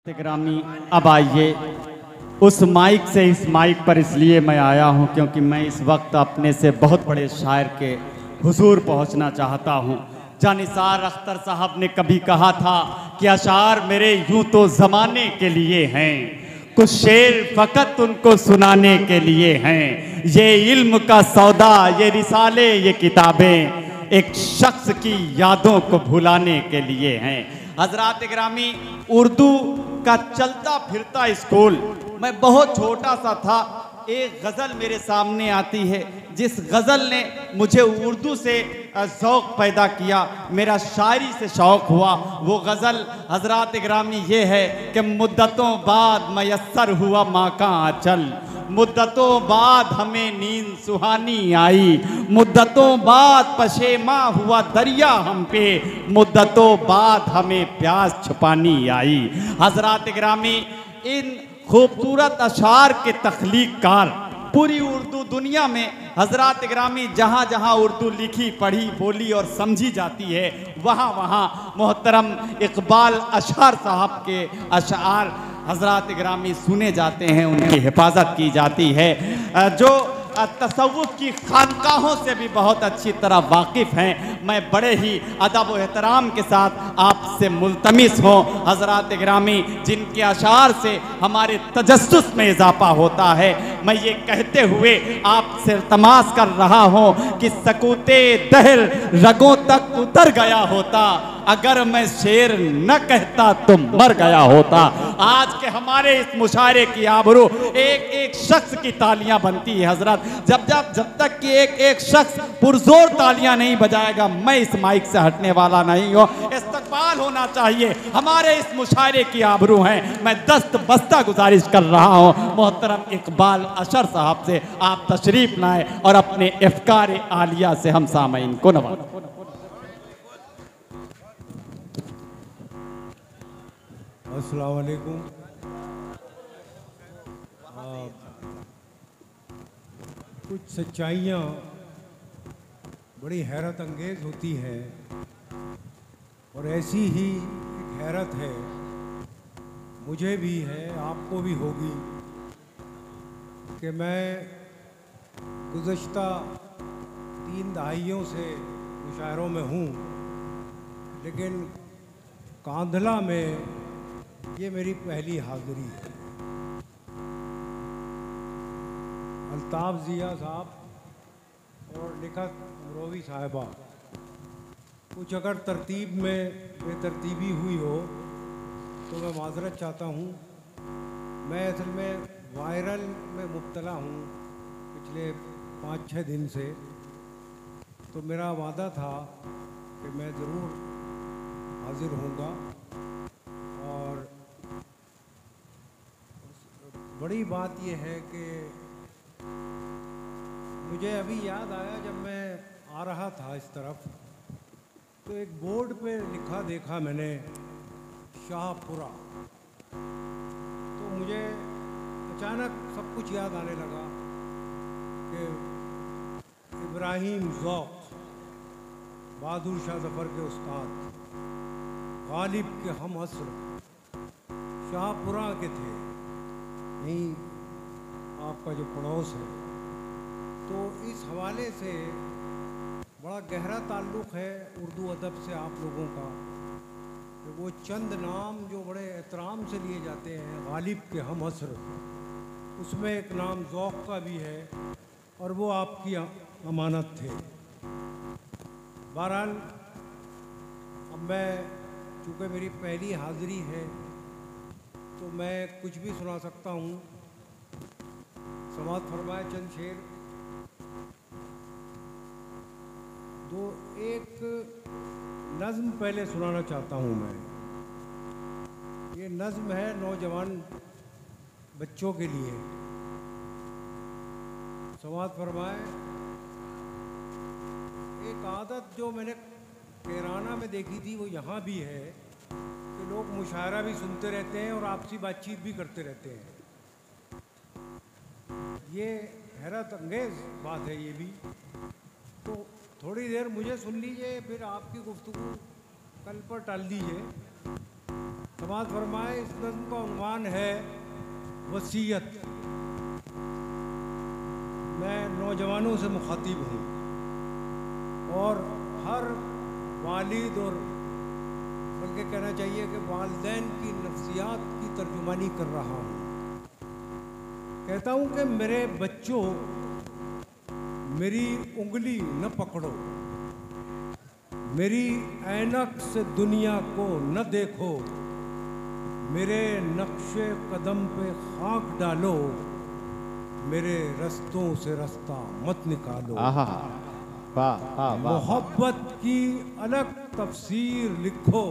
ग्रामी अब आइए। उस माइक से इस माइक पर इसलिए मैं आया हूं क्योंकि मैं इस वक्त अपने से बहुत बड़े शायर के हुजूर पहुंचना चाहता हूं। जानिसार अख्तर साहब ने कभी कहा था कि अशार मेरे यूं तो ज़माने के लिए हैं, कुछ शेर फ़कत उनको सुनाने के लिए हैं। ये इल्म का सौदा, ये रिसाले, ये किताबें एक शख्स की यादों को भुलाने के लिए हैं। हजरात ग्रामी, उर्दू का चलता फिरता स्कूल, मैं बहुत छोटा सा था, एक गज़ल मेरे सामने आती है जिस गज़ल ने मुझे उर्दू से शौक़ पैदा किया, मेरा शायरी से शौक़ हुआ। वो गज़ल हजरात ग्रामी ये है कि मुद्दतों बाद मयस्सर हुआ माँ का आंचल, मुद्दतों बाद हमें नींद सुहानी आई, मुद्दतों बाद पशेमा हुआ दरिया हम पे, मुद्दतों बाद हमें प्यास छुपानी आई। हजरात ग्रामी, इन खूबसूरत अशार के तख्लीक़कार पूरी उर्दू दुनिया में हजरात ग्रामी जहाँ जहाँ उर्दू लिखी पढ़ी बोली और समझी जाती है वहाँ वहाँ मोहतरम इकबाल अशार साहब के अशार हजरात ग्रामी सुने जाते हैं, उनकी हिफाजत की जाती है। जो तसव्वुफ़ की खानकाहों से भी बहुत अच्छी तरह वाकिफ़ हैं, मैं बड़े ही अदब व एहतराम के साथ आपसे मुल्तमिस हूँ हज़रात ग्रामी, जिनके अशार से हमारे तजस्सुस में इजाफ़ा होता है। मैं ये कहते हुए आपसे इल्तमास कर रहा हूँ कि सकूते दहर रगों तक उतर गया होता, अगर मैं शेर न कहता तो मर गया होता। आज के हमारे इस मुशायरे की आबरू एक एक शख्स की तालियां बनती है हजरत। जब तक कि एक एक शख्स पुरजोर तालियां नहीं बजाएगा, मैं इस माइक से हटने वाला नहीं हूँ। इस्तकबाल होना चाहिए, हमारे इस मुशायरे की आबरू है। मैं दस्त बस्ता गुजारिश कर रहा हूँ मोहतरम इकबाल अशर साहब से, आप तशरीफ लाएं और अपने अफ़कार आलिया से हम सामईन को नवाजें। अस्सलाम वालेकुम। कुछ सच्चाइयाँ बड़ी हैरत अंगेज़ होती हैं और ऐसी ही एक हैरत है, मुझे भी है, आपको भी होगी, कि मैं गुज़श्ता 3 दहाइयों से मुशायरों में हूँ, लेकिन कांधला में ये मेरी पहली हाज़िरी है। अल्ताफ़ ज़िया साहब और लिखक अमरोवी साहिबा, कुछ अगर तरतीब में बेतरतीबी हुई हो तो मैं माज़रत चाहता हूँ। मैं असल में वायरल में मुब्तला हूँ पिछले 5-6 दिन से, तो मेरा वादा था कि मैं ज़रूर हाज़िर होऊंगा। और बड़ी बात यह है कि मुझे अभी याद आया, जब मैं आ रहा था इस तरफ तो एक बोर्ड पे लिखा देखा मैंने शाहपुरा, तो मुझे अचानक सब कुछ याद आने लगा कि इब्राहिम ज़ौक़, बहादुर शाह ज़फ़र के उस्ताद, गालिब के हम असर शाहपुरा के थे, यहीं आपका जो पड़ोस है। तो इस हवाले से बड़ा गहरा ताल्लुक़ है उर्दू अदब से आप लोगों का, कि वो चंद नाम जो बड़े एहतराम से लिए जाते हैं, गालिब के हम असर, उसमें एक नाम ज़ौक़ का भी है और वो आपकी अमानत थे। बहरहाल अब मैं, चूँकि मेरी पहली हाज़िरी है तो मैं कुछ भी सुना सकता हूँ। समाअत फरमाए चंद शेर। एक नज़्म पहले सुनाना चाहता हूँ मैं। ये नज़्म है नौजवान बच्चों के लिए। समाअत फरमाए। एक आदत जो मैंने कैराना में देखी थी वो यहाँ भी है कि लोग मुशायरा भी सुनते रहते हैं और आपसी बातचीत भी करते रहते हैं। ये हैरत अंगेज़ बात है ये भी। तो थोड़ी देर मुझे सुन लीजिए, फिर आपकी गुफ्तगू कल पर टाल दीजिए। समाज फरमाए इस नज़्म का उन्वान है वसीयत। मैं नौजवानों से मुखातिब हूँ और हर वालिद और बल्कि कहना चाहिए कि वालिदैन की नफ्सियात की तर्जुमानी कर रहा हूँ। कहता हूँ कि मेरे बच्चों, मेरी उंगली न पकड़ो, मेरी ऐनक से दुनिया को न देखो, मेरे नक्शे कदम पे खाक डालो, मेरे रस्तों से रास्ता मत निकालो। मोहब्बत की अलग तफसीर लिखो,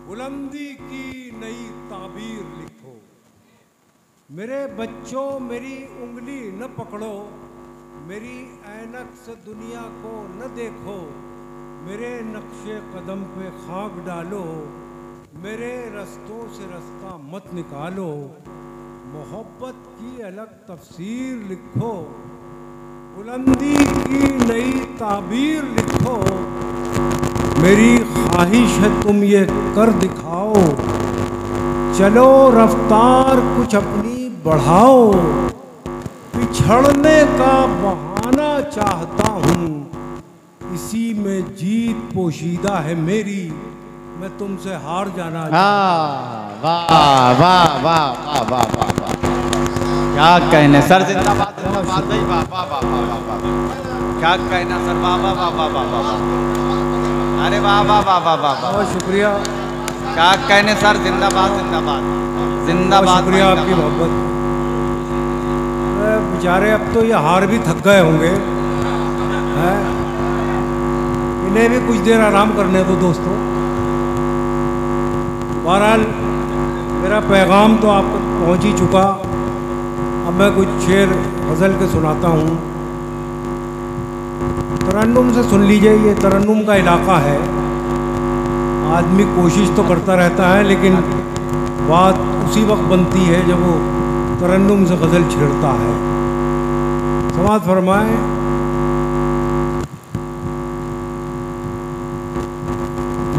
बुलंदी की नई ताबीर लिखो। मेरे बच्चों, मेरी उंगली न पकड़ो, मेरी ऐनक से दुनिया को न देखो, मेरे नक्शे कदम पे खाक डालो, मेरे रस्तों से रास्ता मत निकालो। मोहब्बत की अलग तफसीर लिखो, बुलंदी की नई ताबीर लिखो। मेरी ख्वाहिश है तुम ये कर दिखाओ, चलो रफ्तार कुछ अपनी बढ़ाओ। पिछड़ने का बहाना चाहता हूँ, इसी में जीत पोशीदा है मेरी, मैं तुमसे हार जाना। वाह वाह वाह वाह वाह वाह वाह, क्या कहने सर, जिंदाबाद जिंदाबाद भाई, वाह वाह वाह वाह वाह, क्या कहना सर, वाह वाह वाह वाह वाह वाह, अरे वाह वाह वाह वाह वाह, बहुत शुक्रिया, क्या कहने सर, जिंदाबाद जिंदाबाद जिंदाबाद। शुक्रिया आपकी मोहब्बत। बेचारे अब तो ये हार भी थक गए होंगे, हैं? इन्हें भी कुछ देर आराम करने दो दोस्तों। बहरहाल मेरा पैगाम तो आप तक पहुँच ही चुका। अब मैं कुछ शेर गज़ल के सुनाता हूँ। तरन्नुम से सुन लीजिए, ये तरन्नुम का इलाका है। आदमी कोशिश तो करता रहता है, लेकिन बात उसी वक्त बनती है जब वो तरन्नुम से गज़ल छेड़ता है। समाज फरमाए,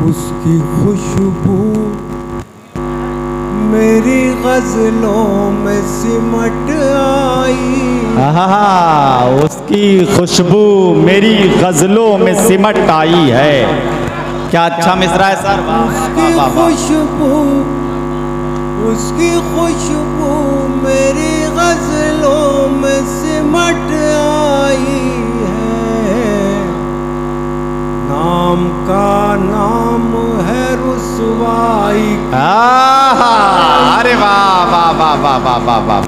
उसकी खुशबू मेरी गज़लों में सिमट आई। उसकी खुशबू मेरी गज़लों में सिमट आई है। क्या अच्छा मिसरा है सर, उसकी खुशबू, उसकी खुशबू मेरी गज़लों में सिमट आई है। नाम का नाम है रुसवाई। अरे वाह वाह वाह वाह वाह वाह वाह,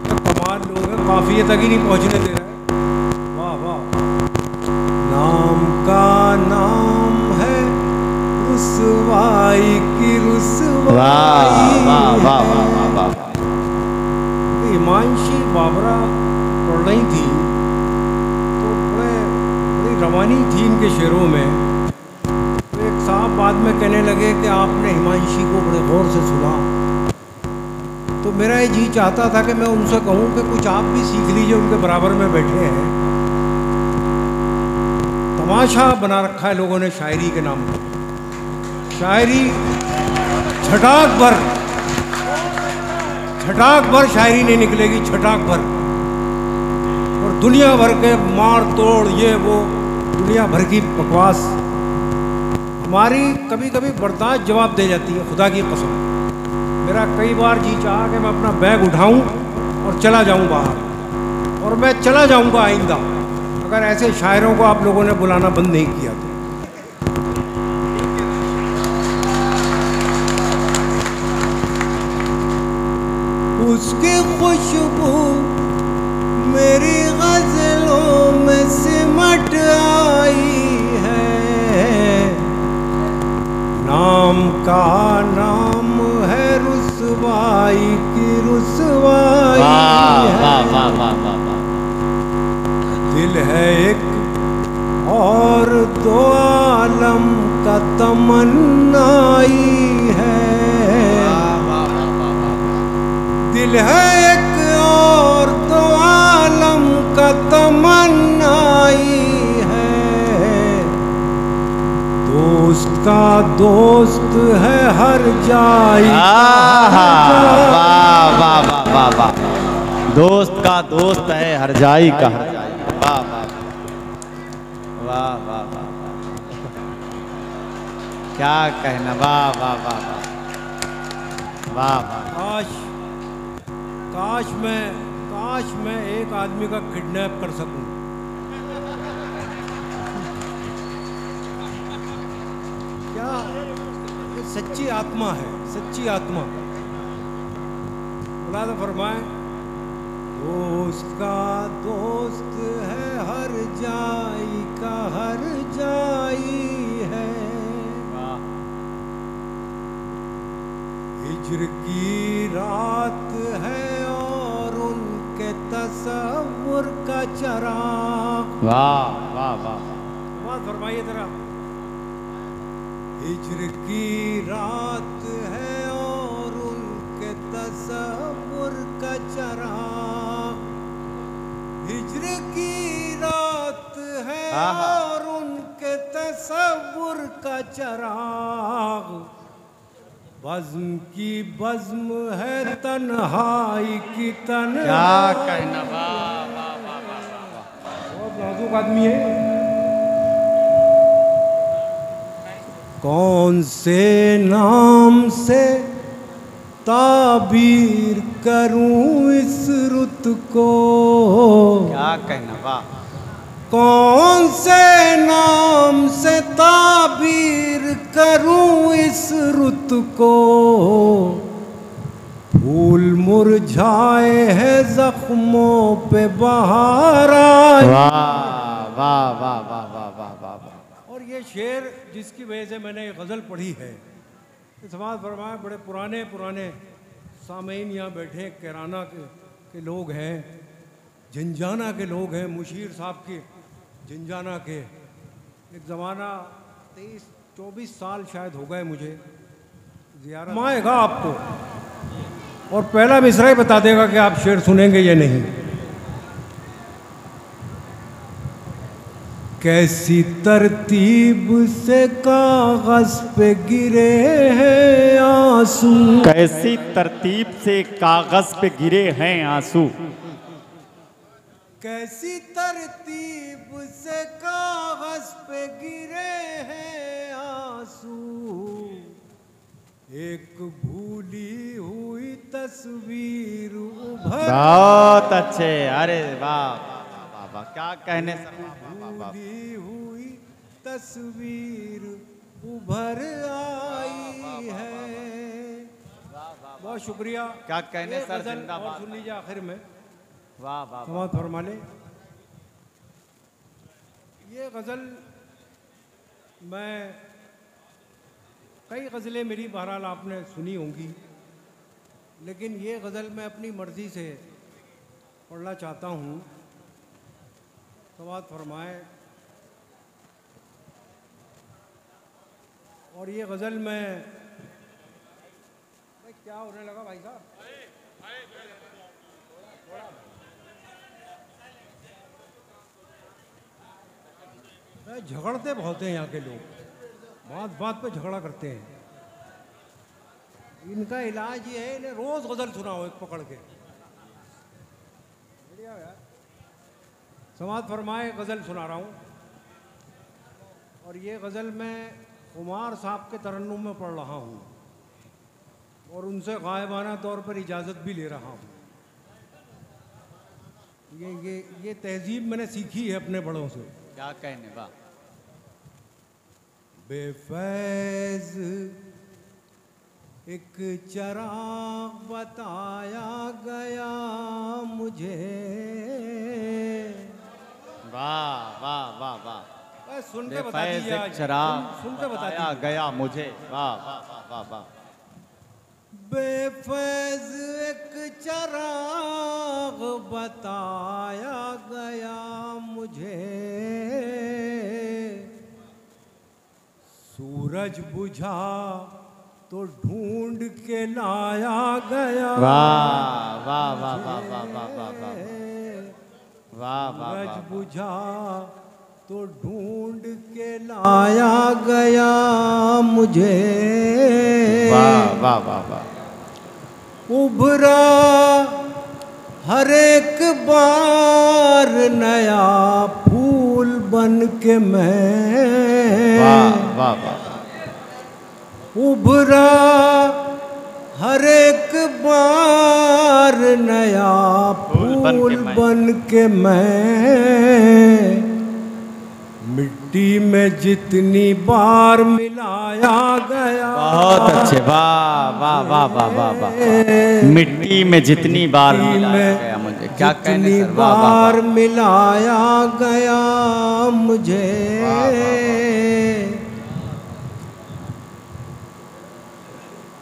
कमाल लोग हैं, काफियत तक ही नहीं पहुंचने दे रहे। वाह वाह। नाम का नाम है रुसवाई की रुसवाई। वाह वाह वाह वाह वाह। हिमांशी बाबरा पढ़ रही थी तो बड़ी रवानी थी इनके शेरों में। तो एक साहब बाद में कहने लगे कि आपने हिमांशी को बड़े गौर से सुना। तो मेरा ये जी चाहता था कि मैं उनसे कहूँ कि कुछ आप भी सीख लीजिए, उनके बराबर में बैठे हैं। तमाशा बना रखा है लोगों ने शायरी के नाम पर। शायरी छटाक भर शायरी नहीं निकलेगी, छटाक भर। और दुनिया भर के मार तोड़, ये वो दुनिया भर की बकवास हमारी कभी कभी बर्दाश्त जवाब दे जाती है, खुदा की कसम। मेरा कई बार जी चाहा कि मैं अपना बैग उठाऊं और चला जाऊं बाहर, और मैं चला जाऊंगा आइंदा, अगर ऐसे शायरों को आप लोगों ने बुलाना बंद नहीं किया तो। उसकी खुशबू मेरी गज़लों में सिमट आई है। नाम का नाम है रुसवाई की रुसवाई है। दिल है एक और दो आलम का तमन्नाई है। दिल है एक और दो आलम का तमन्नाई है। दोस्त उसका दोस्त है हर जाई वाह वाह वाह वाह वाह, दोस्त का दोस्त है हर जाई का हर जाई। वाह वाह वाह वाह वाह, क्या कहना। वाह वाह वाह वाह वाह। काश मैं एक आदमी का किडनैप कर सकूं। क्या ये सच्ची आत्मा है, सच्ची आत्मा। मुलादा फरमाए, दोस्त का दोस्त है हर जाई का हर जाई है। हिज्र की रात है और उनके तसव्वुर का चराग। वाह वाह वाह, बात फरमाइए जरा। हिज्र की रात है और उनके तसव्वुर का चराग। हिज्र की रात है और उनके तसव्वुर का चराग। बज़्म की बज़्म है तन्हाई की तन्हाई। क्या कहना। वाह वाह वाह वाह, बहुत नाजुक आदमी है। कौन से नाम से ताबीर करूं इस रुत को। क्या कहना। वाह, कौन से नाम से ताबीर करूं इस रुत को। फूल मुरझाए हैं जख्मों पे बहार आई। वाह वाह वाह वाह वाह वाह वाह। और ये शेर जिसकी वजह से मैंने ये गज़ल पढ़ी है, समाज फरमाया, बड़े पुराने सामीन यहाँ बैठे कैराना के लोग हैं, झंझाना के लोग हैं, मुशीर साहब के झंझाना के। एक ज़माना 23-24 साल शायद हो गए मुझे ज़ियारत। माएगा आपको और पहला मिसरा ही बता देगा कि आप शेर सुनेंगे या नहीं। कैसी तरतीब से कागज पे गिरे हैं आंसू। कैसी तरतीब से कागज पे गिरे हैं आंसू। कैसी तरतीब से कागज पे गिरे हैं आंसू। एक भूली हुई तस्वीर उभर। बहुत अच्छे, अरे वाह वाह वाह, क्या कहने। भूली हुई तस्वीर उभर आई है। बहुत शुक्रिया। क्या कहने सर, गज़ल जिंदाबाद। और सुन लीजिए आखिर में। वाह वाह समाज फरमा ले। ये गज़ल मैं, कई गज़लें मेरी बहरहाल आपने सुनी होंगी, लेकिन ये गज़ल मैं अपनी मर्ज़ी से पढ़ना चाहता हूँ। समाज फरमाए। और ये गज़ल में क्या होने लगा भाई साहब। झगड़ते बहुत हैं यहाँ के लोग, बात पे झगड़ा करते हैं। इनका इलाज ये है, इन्हें रोज गज़ल सुनाओ एक पकड़ के। बढ़िया यार। समाज फरमाए, गज़ल सुना रहा हूँ। और ये गज़ल मैं उमार साहब के तरन्नुम में पढ़ रहा हूँ और उनसे गायबाना तौर पर इजाज़त भी ले रहा हूँ। ये तहजीब मैंने सीखी है अपने बड़ों से। क्या कहने। वाह। बेफैज एक चराग बताया गया मुझे। वाह वाह वाह वाह, सुन के बता दीजिए। चराग सुन के बताया गया मुझे। वाह वाह वाह वाह। बेफैज एक चराग बताया गया मुझे। सूरज बुझा तो ढूंढ के लाया गया। वाह वाह वाह वाह वाह वाह वाह वाह वाह वाह। सूरज बुझा तो ढूंढ के लाया गया मुझे। वाह वाह वाह वाह। उभरा हर एक बार नया फूल बन के मैं। वाह वाह वाह। उभरा हर एक बार नया फूल बन के मैं। मिट्टी में जितनी बार मिलाया गया। बहुत अच्छे, वाह वाह वाह वाह वाह वाह। मिट्टी में जितनी बार मिलाया गया मुझे, क्या कहने जितनी सर, वाह वाह बार वाह। मिलाया गया मुझे।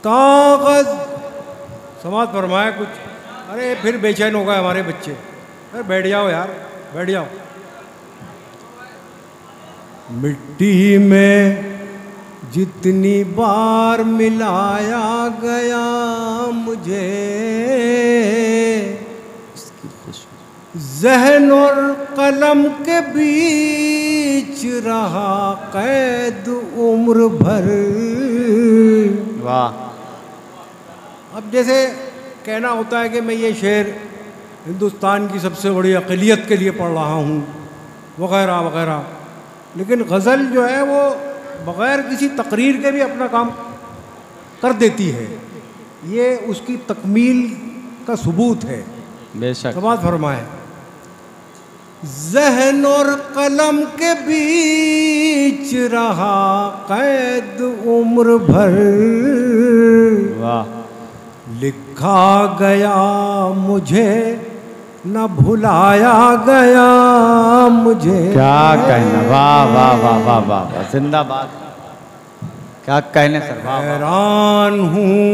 कागज समाज फरमाया कुछ। अरे फिर बेचैन हो गए हमारे बच्चे। अरे बैठ जाओ यार, बैठ जाओ। मिट्टी में जितनी बार मिलाया गया मुझे। ज़हन और कलम के बीच रहा कैद उम्र भर। वाह। अब जैसे कहना होता है कि मैं ये शेर हिंदुस्तान की सबसे बड़ी अक़लियत के लिए पढ़ रहा हूँ वग़ैरह वग़ैरह, लेकिन गज़ल जो है वो बग़ैर किसी तकरीर के भी अपना काम कर देती है। ये उसकी तकमील का सबूत है। बेशक। समाज फरमाए। ज़हन और कलम के बीच रहा कैद उम्र भर। वाह। लिखा गया मुझे न भुलाया गया मुझे। क्या कहना, वाह वाह वाह वाह वाह वाह, जिंदाबाद। क्या कहने सर, वाह वाह। हैरान हूँ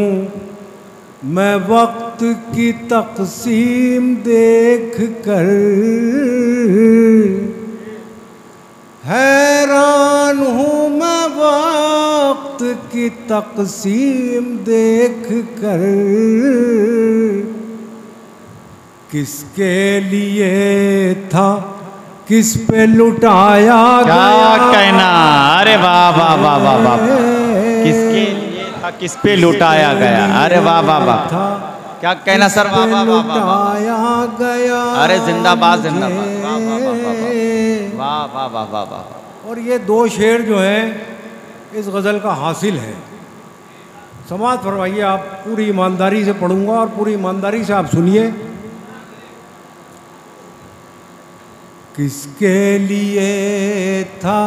मैं वक्त की तक़सीम देख कर। हैरान हूँ मैं वक्त की तक़सीम देख कर। किसके लिए था किस पे लुटाया क्या गया। कहना, अरे वाह वाह वाह वाह वाह। किसके लिए था, किस पे लुटाया गया, अरे वाह वाह वाह। क्या कहना सर, वाह वाह वाह वाह वाह। गया। अरे जिंदाबाद जिंदाबाद, वाह वाह वाह वाह वाह वाह वाह वाह। और ये दो शेर जो हैं इस गज़ल का हासिल है। समाज फरमाइए। आप पूरी ईमानदारी से पढ़ूंगा और पूरी ईमानदारी से आप सुनिए। किसके लिए था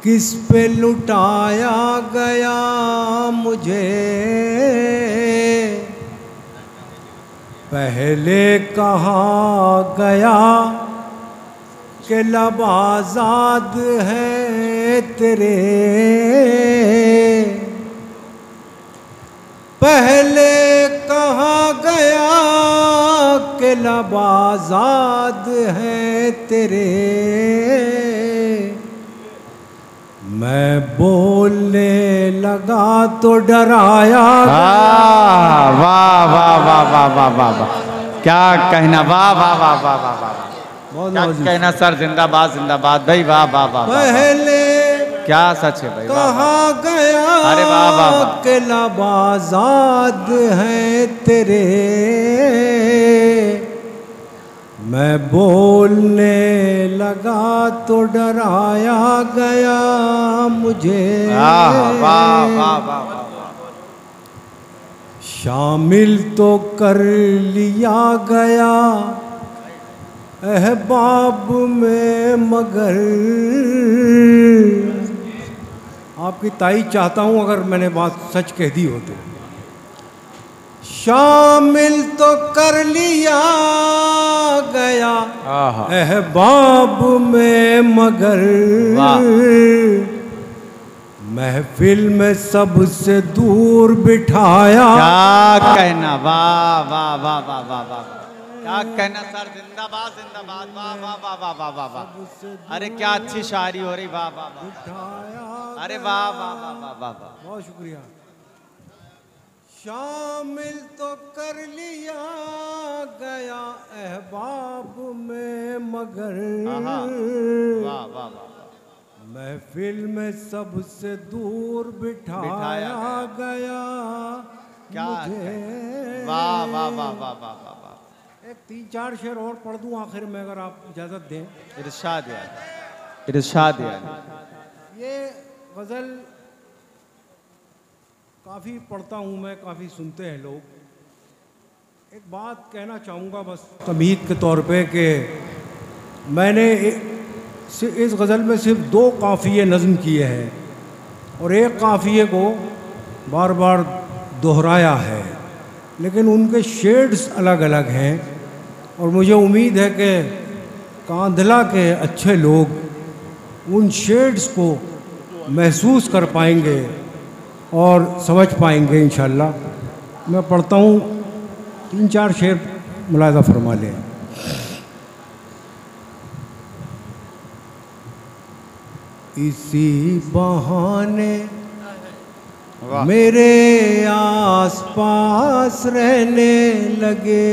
किस पे लुटाया गया मुझे। पहले कहाँ गया कि लब आज़ाद है तेरे। पहले कहाँ गया कि लब आज़ाद है तेरे। मैं बोलने लगा तो डराया। वाह वाह वाह वाह वाह वाह वाह वाह। क्या कहना, वाह वाह वाह वाह वाह वाह। क्या कहना सर, जिंदाबाद जिंदाबाद भाई, वाह वाह वाह। पहले क्या सच है भाई, कहाँ गया अरे वाह वाह वाह। कि लब आज़ाद है तेरे। मैं बोलने लगा तो डराया गया मुझे। वाह वाह वाह वाह। शामिल तो कर लिया गया अहबाब में मगर। आपकी ताईद चाहता हूँ अगर मैंने बात सच कह दी हो तो। शामिल तो कर लिया गया अहबाब में मगर। महफिल में सबसे दूर बिठाया। क्या कहना, वाह वाह वाह वाह वाह वाह। क्या कहना सर, जिंदाबाद जिंदाबाद, वाह वाह वाह वाह वाह वाह वाह। अरे क्या अच्छी शायरी हो रही, वाह वाह वाह। अरे वाह वाह वाह वाह वाह वाह। बहुत शुक्रिया। शामिल तो कर लिया गया अहबाब में मगर। बगैर वाह वाह वाह, महफिल में सबसे दूर बिठाया गया क्या मुझे। वाह वाह वाह वाह वाह वाह वाह। एक 3-4 शेर और पढ़ दूं आखिर में, अगर आप इजाज़त दें। इरशाद यार, इरशाद यार। ये गज़ल काफ़ी पढ़ता हूँ मैं, काफ़ी सुनते हैं लोग। एक बात कहना चाहूँगा बस तमीद के तौर पे कि मैंने इस गज़ल में सिर्फ 2 काफ़िये नज़म किए हैं और एक काफ़िये को बार बार दोहराया है, लेकिन उनके शेड्स अलग अलग हैं और मुझे उम्मीद है कि कांधला के अच्छे लोग उन शेड्स को महसूस कर पाएंगे और समझ पाएंगे इंशाअल्लाह। मैं पढ़ता हूँ, 3-4 शेर मुलाहिज़ा फरमा लें। इसी बहाने मेरे आस पास रहने लगे।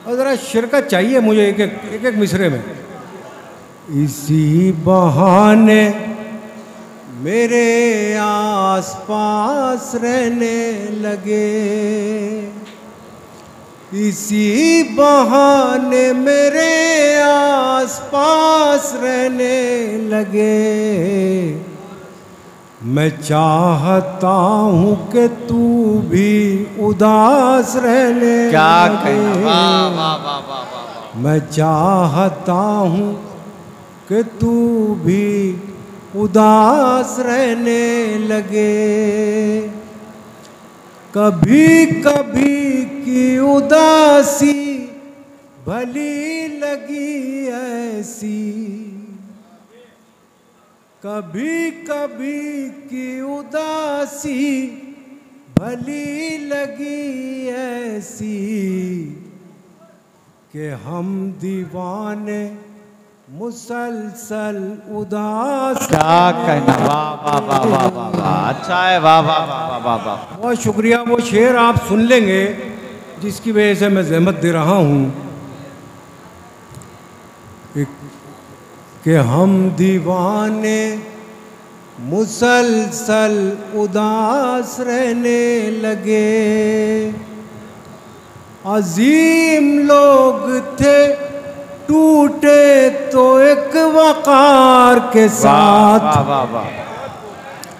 और ज़रा शिरकत चाहिए मुझे एक एक मिसरे में। इसी बहाने मेरे आस पास रहने लगे, इसी बहाने मेरे आस पास रहने लगे। मैं चाहता हूँ कि तू भी उदास रहने क्या लगे। कहना, वाह वाह वाह वाह वाह। मैं चाहता हूँ कि तू भी उदास रहने लगे। कभी कभी की उदासी भली लगी ऐसी, कभी कभी की उदासी भली लगी ऐसी कि हम दीवाने मुसलसल उदास। क्या कहना, वाह वाह वाह वाह वाह वाह, अच्छा है, वाह वाह वाह वाह वाह वाह। बहुत शुक्रिया। वो शेर आप सुन लेंगे जिसकी वजह से मैं जहमत दे रहा हूँ कि हम दीवाने मुसलसल उदास रहने लगे। अजीम लोग थे टूटे तो एक वकार के साथ। वाह वाह वाह,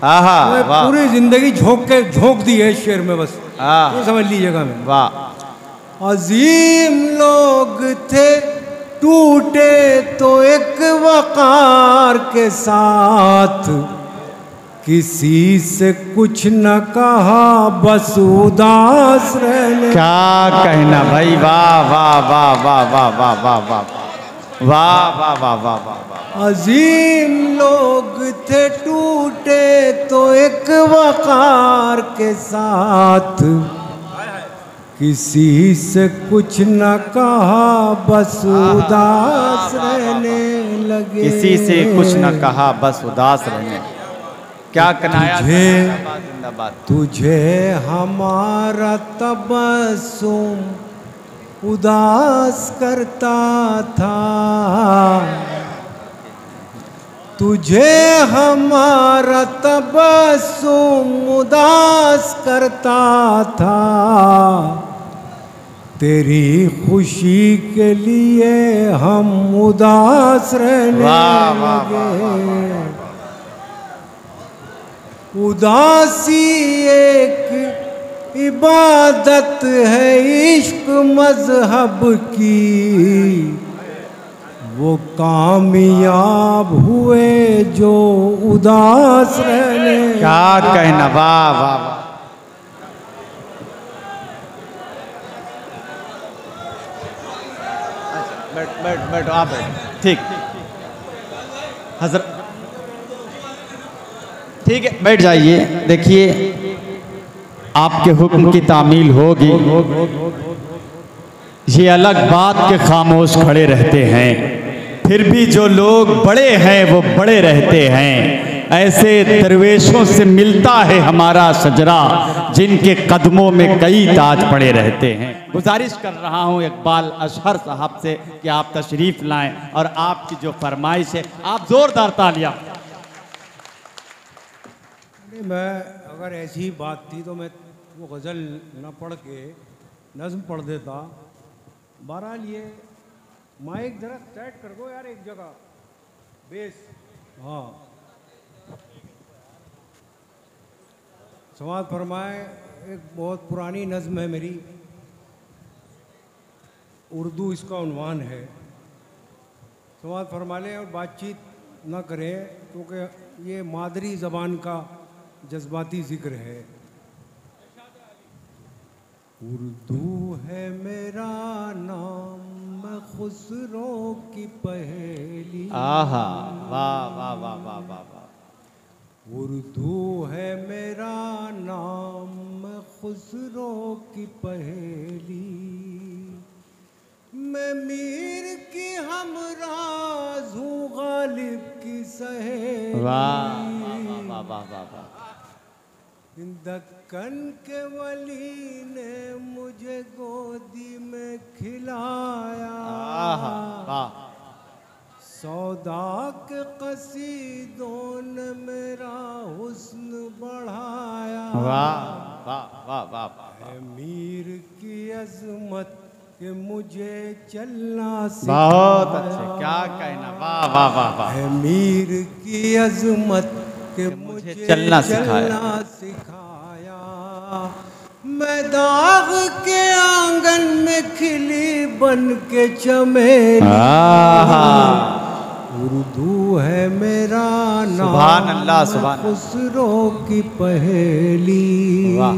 आहा वाह, पूरी जिंदगी झोंक दी है इस शेर में, बस ये समझ लीजिएगा। मैं वाह। अजीम लोग थे टूटे तो एक वकार के साथ, किसी से कुछ न कहा बस उदास रहने। क्या कहना भाई, वाह वाह वाह वाह वाह वाह वाह वाह वाह वाह वाह वाह वाह। अजीम लोग थे टूटे तो एक वकार के साथ, किसी से कुछ न कहा बस उदास रहने लगे। किसी से कुछ न कहा बस उदास रहने। क्या कनाया, जिंदाबाद। तुझे हमारा तबस्सुम उदास करता था, तुझे हमारा तबस्सुम उदास करता था। तेरी खुशी के लिए हम उदास रहने लगे। उदासी एक इबादत है इश्क मजहब की, वो कामयाब हुए जो उदास रहने। क्या कहना, वाह वाह वाह। बैठ आप बैठ, ठीक हजरत, ठीक है बैठ जाइए। देखिए आपके हुक्म की तामील होगी। ये अलग बात के खामोश खड़े रहते हैं, फिर भी जो लोग बड़े हैं वो बड़े रहते हैं। ऐसे दरवेशों से मिलता है हमारा शजरा, जिनके कदमों में कई ताज पड़े रहते हैं। गुजारिश कर रहा हूं इकबाल अशहर साहब से कि आप तशरीफ लाएं और आपकी जो फरमाइश है आप जोरदार तालियां। मैं अगर ऐसी बात थी तो मैं वो गज़ल न पढ़ के नज़्म पढ़ देता। बहरहाल ये माइक ज़रा सेट कर दो यार एक जगह, बेस। हाँ, समाज फरमाए। एक बहुत पुरानी नज़्म है मेरी, उर्दू इसका उन्वान है। समाज फरमा लें और बातचीत ना करें क्योंकि ये मादरी ज़बान का जज्बाती ज़िक्र है। उर्दू है मेरा नाम, मैं खुसरो की पहेली। आहा, वाह वाह वाह वाह वाह वाह। उर्दू है मेरा नाम, मैं खुसरो की पहेली। मैं मीर की हमराज हूँ, गालिब की सहेली। वाह वाह वाह वाह वाह। दक्कन के वली ने मुझे गोदी में खिलाया। वाह। सौदा के कसीदों ने मेरा हुस्न बढ़ाया। वाह वाह वाह वाह। मीर की अजमत के मुझे चलना बहुत अच्छे, क्या कहना। वाह वाह वाह वाह। मीर की अजमत के मुझे चलना सिखाया। मैं दाग के आंगन में खिली बन के चमेली। उर्दू है मेरा नाम, सुभान अल्लाह, सुभान खुसरो की पहेली। वाह।